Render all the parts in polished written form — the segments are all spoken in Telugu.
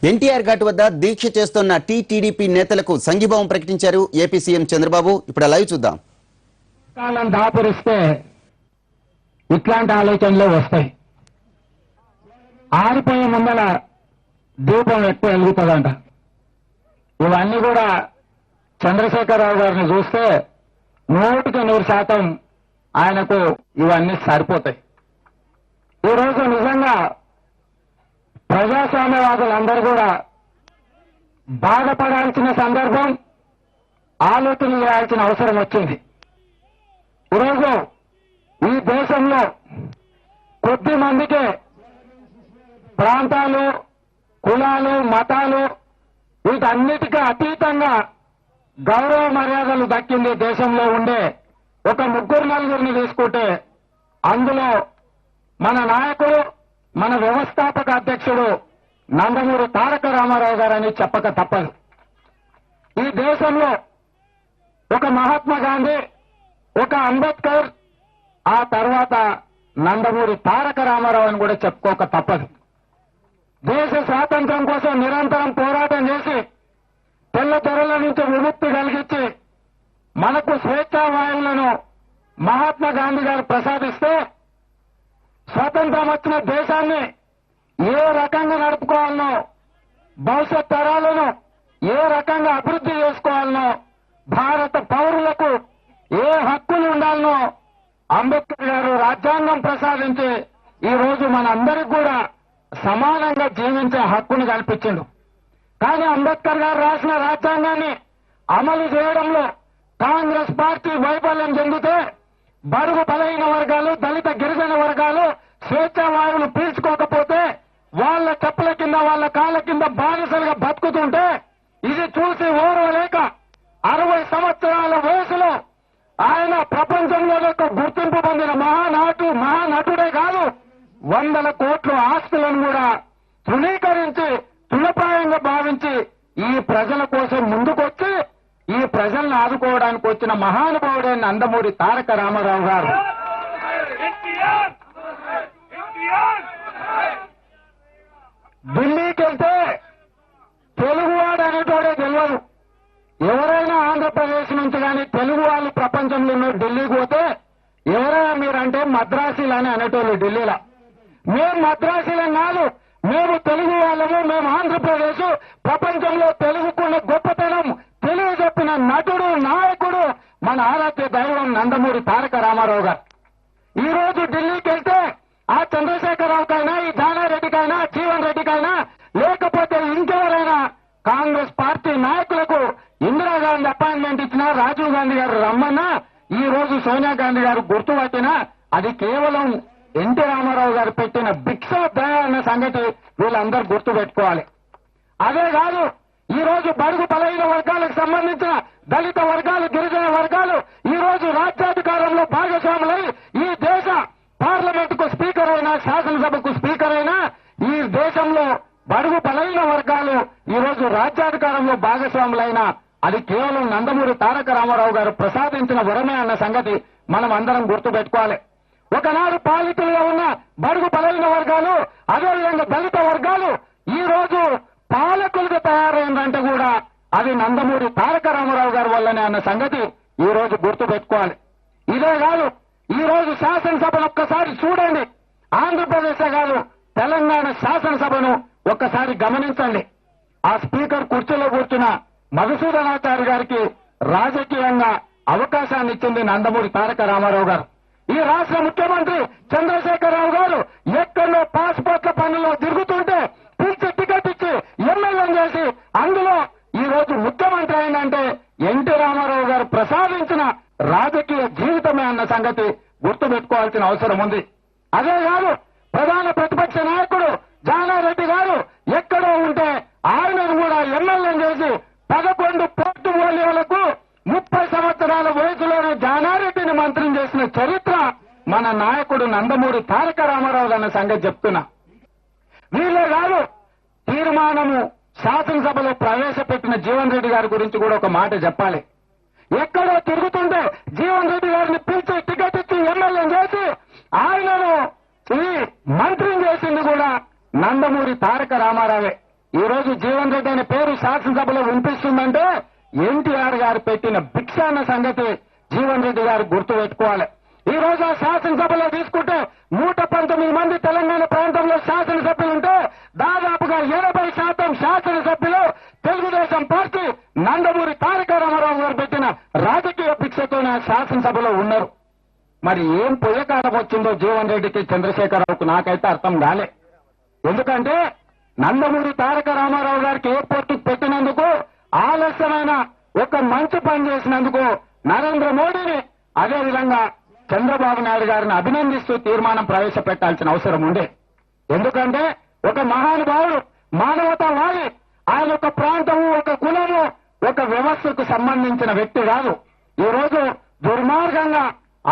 ఎన్టీఆర్ ఘాట్ వద్ద దీక్ష చేస్తున్న టీటీడీపీ నేతలకు సంఘీభావం ప్రకటించారు ఏపీ సీఎం చంద్రబాబు. ఇప్పుడు లైవ్ చూద్దాం. కాలం దాపురిస్తే ఇట్లాంటి ఆలోచనలు వస్తాయి. ఆరిపోయే ముందల దీపం ఎక్కువ వెలుగుతుందంట. ఇవన్నీ కూడా చంద్రశేఖరరావు గారిని చూస్తే 100% ఆయనకు ఇవన్నీ సరిపోతాయి. ఈరోజు నిజంగా ప్రజాస్వామ్యవాదులందరూ కూడా బాధపడాల్సిన సందర్భం, ఆలోచన చేయాల్సిన అవసరం వచ్చింది. ఈరోజు ఈ దేశంలో కొద్ది మందికే ప్రాంతాలు, కులాలు, మతాలు వీటన్నిటికీ అతీతంగా గౌరవ మర్యాదలు దక్కింది. దేశంలో ఉండే ఒక 3-4 తీసుకుంటే అందులో మన నాయకుడు, మన వ్యవస్థాపక అధ్యక్షుడు నందమూరి తారక రామారావు గారని చెప్పక తప్పదు. ఈ దేశంలో ఒక మహాత్మా గాంధీ, ఒక అంబేద్కర్, ఆ తర్వాత నందమూరి తారక రామారావు అని కూడా చెప్పుకోక తప్పదు. దేశ స్వాతంత్ర్యం కోసం నిరంతరం పోరాటం చేసి తెల్ల తెరల నుంచి విముక్తి కలిగించి మనకు స్వేచ్ఛా వాయువులను మహాత్మా గాంధీ గారు ప్రసాదిస్తే స్వాతంత్రం వచ్చిన దేశాన్ని ఏ రకంగా నడుపుకోవాలనో, భవిష్యత్ తరాలను ఏ రకంగా అభివృద్ధి చేసుకోవాలనో, భారత పౌరులకు ఏ హక్కులు ఉండాలనో అంబేద్కర్ గారు రాజ్యాంగం ప్రసాదించి ఈ రోజు మనందరికీ కూడా సమానంగా జీవించే హక్కును కల్పించిండు. కానీ అంబేద్కర్ గారు రాసిన రాజ్యాంగాన్ని అమలు చేయడంలో కాంగ్రెస్ పార్టీ వైఫల్యం చెందితే బడుగు బలహీన వర్గాలు, దళిత గిరిజన వర్గాలు స్వేచ్ఛా వాయువులు పీల్చుకోకపోతే వాళ్ళ చెప్పుల కింద, వాళ్ళ కాళ్ళ కింద బానిసలుగా బతుకుతుంటే ఇది చూసి ఓర్వలేక 60 సంవత్సరాల వయసులో ఆయన ప్రపంచంలో ఒక గుర్తింపు పొందిన మహానటుడే కాదు, 100 కోట్ల ఆస్తులను కూడా తృణీకరించి, తృణప్రాయంగా భావించి ఈ ప్రజల కోసం ముందుకొచ్చి ఈ ప్రజలను ఆదుకోవడానికి వచ్చిన మహానుభావుడే నందమూరి తారక రామారావు గారు. ఢిల్లీకి వెళ్తే తెలుగువాడు అనేటోడే తెలియదు. ఎవరైనా ఆంధ్రప్రదేశ్ నుంచి కానీ తెలుగు వాళ్ళు ప్రపంచంలో ఉన్న ఢిల్లీకి పోతే ఎవరైనా మీరంటే మద్రాసీలని అనేటోళ్ళు ఢిల్లీలో. మేము మద్రాసీలం కాదు, మేము తెలుగు వాళ్ళము, మేము ఆంధ్రప్రదేశ్. ప్రపంచంలో తెలుగుకున్న గొప్పతనం, తెలుగు చెప్పిన నటుడు, నాయకుడు మన ఆరాధ్య దైవం నందమూరి తారక రామారావు గారు. ఈ రోజు ఢిల్లీకి వెళ్తే ఆ చంద్రశేఖరరావుకైనా, ఈ జానారెడ్డికైనా, జీవన్ రెడ్డికైనా, లేకపోతే ఇంకెవరైనా కాంగ్రెస్ పార్టీ నాయకులకు ఇందిరాగాంధీ అపాయింట్మెంట్ ఇచ్చినా, రాజీవ్ గాంధీ గారు రమ్మన్నా, ఈ రోజు సోనియా గాంధీ గారు గుర్తుపట్టినా అది కేవలం ఎన్టీ రామారావు గారు పెట్టిన భిక్ష దయ అన్న సంగతి వీళ్ళందరూ గుర్తు పెట్టుకోవాలి. అదే కాదు, ఈ రోజు బడుగు బలహీన వర్గాలకు సంబంధించిన దళిత వర్గాలు, గిరిజన వర్గాలు ఈ రోజు రాజ్యాధికారంలో భాగస్వాములై ఈ దేశ పార్లమెంటుకు స్పీకర్ అయినా, శాసనసభకు స్పీకర్ అయినా ఈ దేశంలో బడుగు బలహీన వర్గాలు ఈ రోజు రాజ్యాధికారంలో భాగస్వాములైనా అది కేవలం నందమూరి తారక రామారావు గారు ప్రసాదించిన వరమే అన్న సంగతి మనం అందరం గుర్తు పెట్టుకోవాలి. ఒకనాడు పాలితుల్లో ఉన్న బడుగు బలహీన వర్గాలు, అదేవిధంగా దళిత వర్గాలు ఈ రోజు పాలకులుగా తయారైందంటే కూడా అది నందమూరి తారక రామారావు గారి వల్లనే అన్న సంగతి ఈ రోజు గుర్తు పెట్టుకోవాలి. ఇదే కాదు, ఈ రోజు శాసనసభను ఒక్కసారి చూడండి. ఆంధ్రప్రదేశ్ కాదు, తెలంగాణ శాసనసభను ఒక్కసారి గమనించండి. ఆ స్పీకర్ కుర్చీలో కూర్చున్న మధుసూదనాచారి గారికి రాజకీయంగా అవకాశాన్ని ఇచ్చింది నందమూరి తారక రామారావు గారు. ఈ రాష్ట్ర ముఖ్యమంత్రి చంద్రశేఖరరావు గారు ఎక్కడో పాస్పోర్ట్ల పనుల్లో తిరుగుతుంటే పిలిచి టికెట్ ఇచ్చి ఎమ్మెల్యేని చేసి అందులో ఈ రోజు ముఖ్యమంత్రి అయిందంటే ఎన్టీ రామారావు గారు ప్రసాదించిన రాజకీయ జీవితమే అన్న సంగతి గుర్తు పెట్టుకోవాల్సిన అవసరం ఉంది. అదే కాదు, ప్రధాన ప్రతిపక్ష నాయకుడు జానారెడ్డి గారు ఎక్కడో ఉంటే ఆయనను కూడా ఎమ్మెల్యేని చేసి 11 పోర్టుఫోలియోలకు 30 సంవత్సరాల వయసులోనే జానారెడ్డిని మంత్రిని చేసిన చరిత్ర మన నాయకుడు నందమూరి తారక రామారావు అన్న సంగతి చెప్తున్నా. వీళ్ళే కాదు, తీర్మానము శాసనసభలో ప్రవేశపెట్టిన జీవన్ రెడ్డి గారి గురించి కూడా ఒక మాట చెప్పాలి. ఎక్కడో తిరుగుతుంటే జీవన్ రెడ్డి గారిని పిలిచి టికెట్ ఇచ్చి ఎమ్మెల్యేని చేసి ఆయనను ఈ మంత్రిని చేసింది కూడా నందమూరి తారక రామారావే. ఈ రోజు జీవన్ రెడ్డి అనే పేరు శాసనసభలో వినిపిస్తుందంటే ఎన్టీఆర్ గారు పెట్టిన భిక్ష అన్న సంగతి జీవన్ రెడ్డి గారు గుర్తు పెట్టుకోవాలి. ఈ రోజు ఆ శాసనసభలో తీసుకుంటే 119 మంది తెలంగాణ ప్రాంతంలో శాసనసభ్యులు ఉంటే దాదాపుగా 80% శాసనసభ్యులు తెలుగుదేశం పార్టీ నందమూరి తారక రామారావు గారు పెట్టిన రాజకీయ భిక్షతోనే శాసనసభలో ఉన్నారు. మరి ఏం పుయ్యకాలం వచ్చిందో జీవన్ రెడ్డికి చంద్రశేఖరరావుకు నాకైతే అర్థం కాలే. ఎందుకంటే నందమూరి తారక రామారావు గారికి ఎయిర్పోర్ట్ పెట్టినందుకు ఆలస్యమైన ఒక మంచి పని చేసినందుకు నరేంద్ర మోడీని అదేవిధంగా చంద్రబాబు నాయుడు గారిని అభినందిస్తూ తీర్మానం ప్రవేశపెట్టాల్సిన అవసరం ఉండే. ఎందుకంటే ఒక మహానుభావుడు మానవతావాది, ఆయన ఒక ప్రాంతము, ఒక కులము, ఒక వ్యవస్థకు సంబంధించిన వ్యక్తి కాదు. ఈ రోజు దుర్మార్గంగా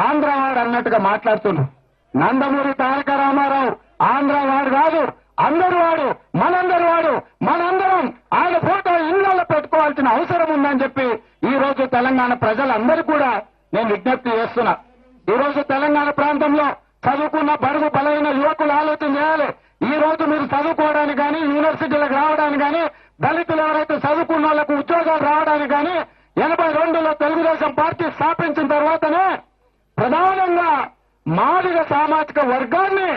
ఆంధ్రవాడు అన్నట్టుగా మాట్లాడుతున్నారు. నందమూరి తారక రామారావు ఆంధ్రవాడు కాదు, అందరు వాడు, మనందరి వాడు, మనందరం ఆయన ఫోటో ఇళ్లలో పెట్టుకోవాల్సిన అవసరం ఉందని చెప్పి ఈ రోజు తెలంగాణ ప్రజలందరూ కూడా నేను విజ్ఞప్తి చేస్తున్నా. ఈ రోజు తెలంగాణ ప్రాంతంలో చదువుకున్న బడుగు బలైన యువకులు ఆలోచన చేయాలి. ఈ రోజు మీరు చదువుకోవడానికి కానీ, యూనివర్సిటీలకు రావడానికి కానీ, దళితులు ఎవరైతే చదువుకున్న వాళ్లకు ఉద్యోగాలు రావడానికి కానీ 82లో తెలుగుదేశం పార్టీ స్థాపించిన తర్వాతనే ప్రధానంగా మాదిగ సామాజిక వర్గాన్ని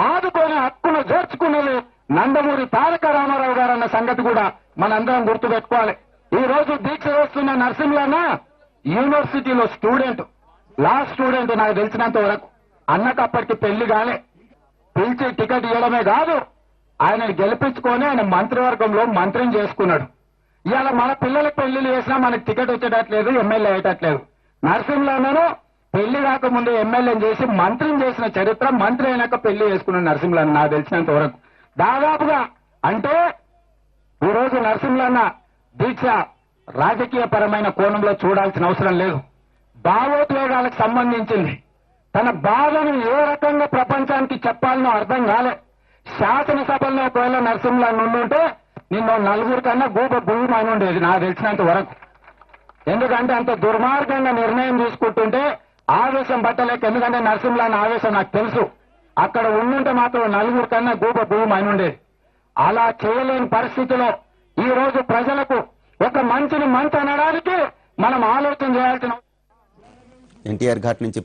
ఆదుకొని హక్కును చేర్చుకున్నది నందమూరి తారక రామారావు గారు అన్న సంగతి కూడా మనందరం గుర్తుపెట్టుకోవాలి. ఈ రోజు దీక్ష చేస్తున్న నరసింహన్న యూనివర్సిటీలో స్టూడెంట్, లా స్టూడెంట్. నాకు తెలిసినంత వరకు అన్నకు అప్పటికి పెళ్లి కాలే. పిలిచి టికెట్ ఇవ్వడమే కాదు, ఆయనను గెలిపించుకొని ఆయన మంత్రివర్గంలో మంత్రిని చేసుకున్నాడు. ఇవాళ మన పిల్లల పెళ్లిళ్ళు చేసినా మనకు టికెట్ వచ్చేటట్లేదు, ఎమ్మెల్యే అయ్యేటట్లేదు. నరసింహన్నను పెళ్లి కాకముందు ఎమ్మెల్యేని చేసి మంత్రిని చేసిన చరిత్ర, మంత్రి అయినాక పెళ్లి చేసుకున్నాడు నరసింహన్న నాకు తెలిసినంత వరకు. దాదాపుగా అంటే ఈ రోజు నరసింహన్న దీక్ష రాజకీయ పరమైన కోణంలో చూడాల్సిన అవసరం లేదు. భావోద్వేగాలకు సంబంధించింది. తన బాధను ఏ రకంగా ప్రపంచానికి చెప్పాలనో అర్థం కాలే. శాసనసభల్లో ఒకవేళ నరసింహన్న ఉండుంటే నిన్న 4 కన్నా భూమి అని ఉండేది నాకు తెలిసినంత వరకు. ఎందుకంటే అంత దుర్మార్గంగా నిర్ణయం తీసుకుంటుంటే ఆవేశం పట్టలేక, ఎందుకంటే నరసింహన్న ఆవేశం నాకు తెలుసు. అక్కడ ఉండుంటే మాత్రం 4 కన్నా భూమి అని ఉండేది. అలా చేయలేని పరిస్థితిలో ఈ రోజు ప్రజలకు ఒక మంచిని మంచి అనడానికి మనం ఆలోచన చేయాల్సిన ఎన్టీఆర్ ఘాట్ నుంచి